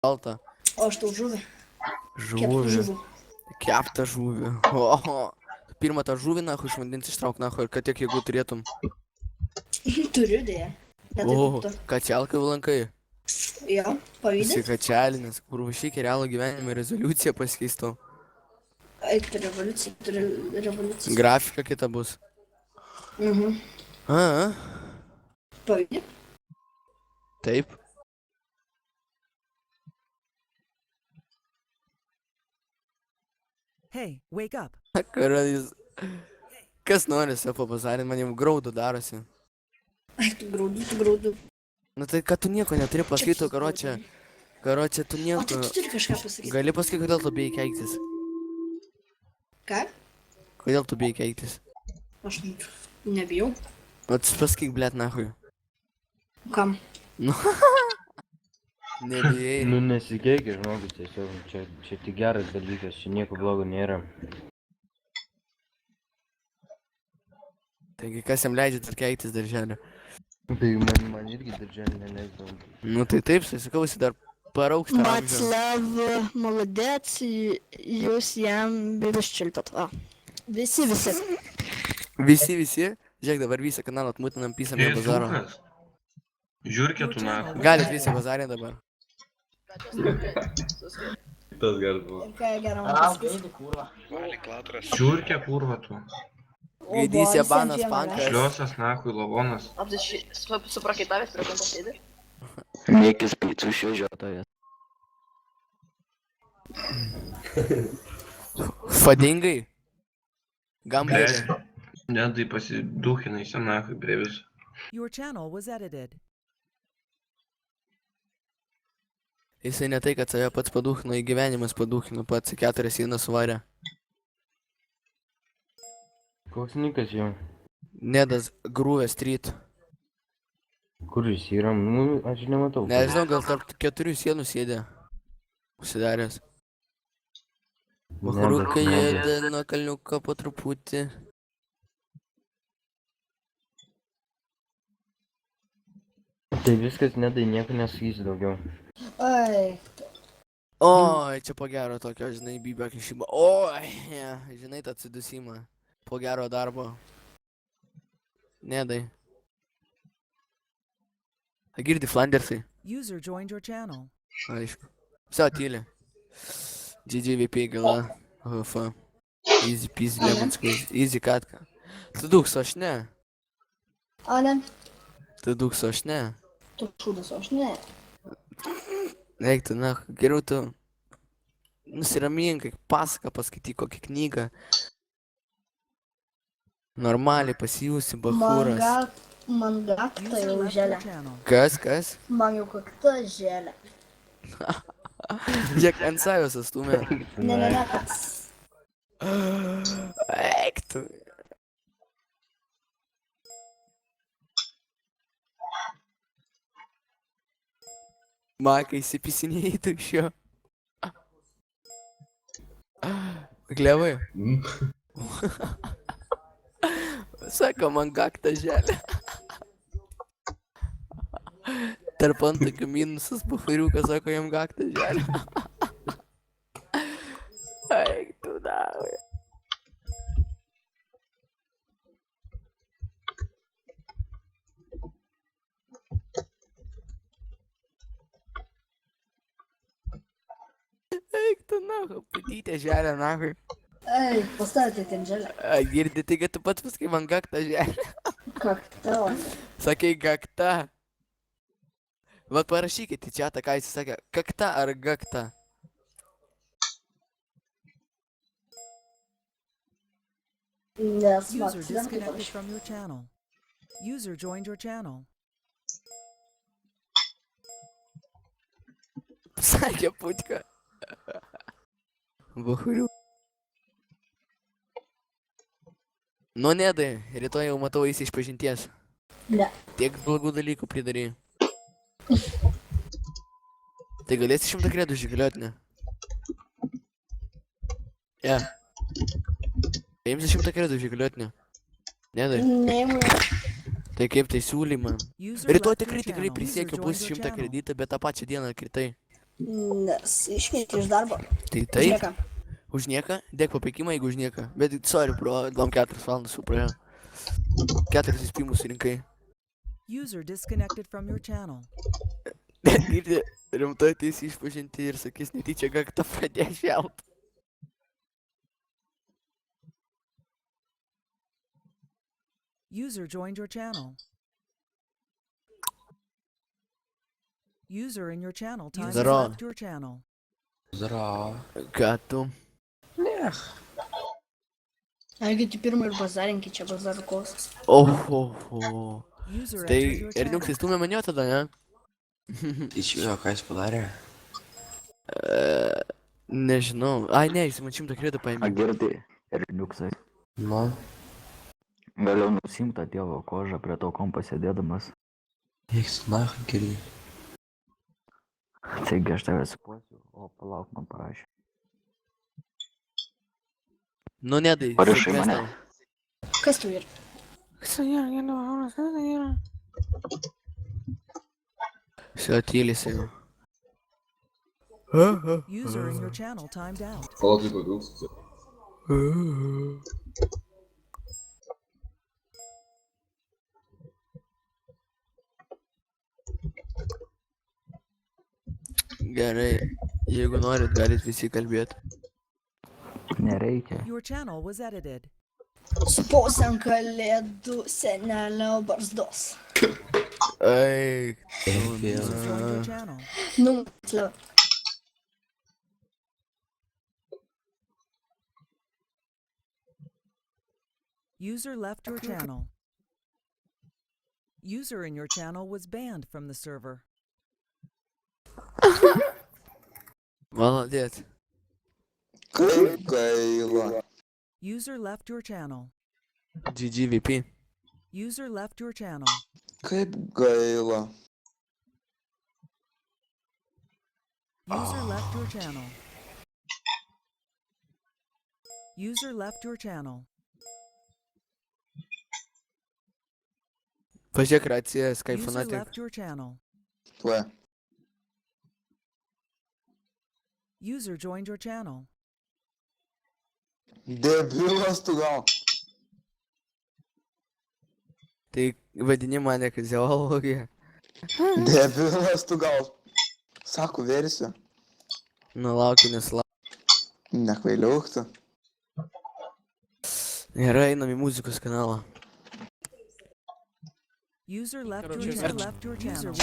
Šalta. O aš tau žuvį. Keptų Žuvį. žuvų. Keptą žuvį. Oho. Pirmą tą žuvį, nahu, iš vandens ištrauk, nahu, ir kad tiek jėgų turėtum. Turiu dėję. Ne taip O, tu. kačialkai lankai. Jo, pavydėt? Pasikačialinis, kur vašyk realo gyvenime rezoliucija pasikeistau. Eik, turi revoliucija. Grafika kita bus. A. Pavydėt? Taip. Hey, wake up. Karadys. Kas nori savo pazarinti, man jau graudu darosi. Ai, tu graudu. Nu tai, kad tu nieko neturi pasakyti, karočią, tu O nieko. tai tu turi kažką pasakyti. Gali pasakyti, kodėl tu bijai keiktis. Ką? Kodėl tu bijai keiktis? Aš nebijau. O tu pasakyk, blėt, nahui. Kam? Nebijai. Nu nesikeikė žmogus, tiesiog čia tik geras dalykas, čia nieko blogo nėra. Taigi, kas jam leidžia dar keiktis darželį? Tai man irgi darželį neleisdavo. Nu tai taip, sakau, jis dar parauks tą amžių. Vaclav, молодец, jūs jam beveščilpėt. Visi. Visi? Žiūrėk, dabar visą kanalą atmutinam, pisam į bazarą. Žiūrkė tu nahu. Galit visi bazarė dabar. Tas geras buvo. Ką geram pasakyti? Žiūrkė kurva tu. Gaidys Jabanas, pankas. Šliosas nahu, lavonas. Suprakaitavęs prie kampo sėdi. Mėgis picų šiožiotojas. Fadingai. Gamblės. Nedai pasiduhinai senahui prie viso. Your channel was edited. Jisai ne tai, kad save pats paduhino, į gyvenimas paduhino, pats 4 sienas suvarė. Koks nikas jau? Nedas Grūvė Street. Kur jis yra? Nu, aš nematau. Nežinau, gal tarp 4 sienų sėdė. Užsidaręs. Vaharukai jėdė nuo kalniuko po truputį. Tai viskas, nedai nieko nesakysi daugiau. Ai, Oi, čia po gero tokio, žinai, bybio kišimo. Oi, žinai, tą atsidusimą. Po gero darbo. Nedai. A girdi Flandersai? User joined your channel. Aišku. Vse tyli. GGVP gala. HF. Easy peasy lemon squeeze. Easy katka. Tu dūks, aš ne. a ne? Tu dūks, aš ne. Tu šūdas, o aš ne. Eik tu, na, geriau tu nusiramink, kaip pasaką paskaityk kokią knygą. Normaliai pasijūsi, bachūras. Man gakta User jau left želė. your channel. Kas? Man jau kakta želė. Žiūrėk, ant savęs stumė. Ne, kas. Eik tu. Makai, įsipisinėjai tu iš jo. Klevai. Sako, man gaktą želė. Tarp antakių minusas buferiukas, sako, jam gaktą želė. Eik tu davai. Eik tu nahu, patytė želė nahu. Ei, pastatė ten želę. Girdi, tai kad tu pats pasakai man gaktą želę. Kakta. Sakai gakta. Vat parašykit į chatą, ką jis sakė. Kakta ar gakta? Nes User man disconnected from your channel. User joined your channel. Sakė putka. Bahuriu. Nu nedai, rytoj jau matau eisi iš pažinties. Ne. Tiek blogų dalykų pridarai. Tai galėsi 100 kredų žygaliuot, ne? Paimsi 100 kredų žygaliuot, ne? Nedai. Neimu. Tai kaip tai siūly man? User Rytoj left your tikrai channel. prisiekiu User bus joined your 100 channel. kreditą, bet tą pačią dieną kritai. Nes išmėti iš darbo. Tai Už taip, nieką. už nieką, dėk papekimą, jeigu už nieką. Bet, sorry, bro, 4 valandas jau praėjo. 4 įspėjimus surinkai. User disconnected from your channel. Girdi, rimtai ateisi išpažinti ir sakys, netyčia gaktą pradės šelt. User joined your channel. User in your channel time has Здорово. left your channel. Ką tu? Jeigu tu pirmą ir bazarinkį, čia bazarkos. Oho. User Tai entered your ir channel. niuks įstumė mane tada, ne? Išėjo, ką jis padarė? Nežinau. Ai, ne, jis man 100 kredų paėmė. Girdi, Erniuksai. Nu, Galiu nusimt tą tėvo kožą prie to kompo sėdėdamas. eik tu nach, girdi. Taigi aš tave supuosiu, o palauk man parašė. Nu, nedai. Parašai mane. Kas tu ir? Все, tylisi jau. User in your channel timed out. Gerai, jeigu norit, galit visi kalbėti. Nereikia. Your channel was edited. Supos ant kalėdų senelio barzdos. Ai, User joined your channel. Nu, tiksliau. User left your channel. User in your channel was banned from the server. Молодец. Kaip gaila. User left your channel. GGVP. User left your channel. Kaip gaila. User left your channel. User left your channel. Pažiūrėk raciją, Skype User fanatic. left your channel. Tuo. User joined your channel. Debilas tu gal. Tai vadini mane fiziologija. Debilas tu gal. Sako, versiu. Nu, laukiu, nesulaukiu. Nekvailiauk tu. Gerai, einam į muzikos kanalą. User left your Короче, channel. User left your channel.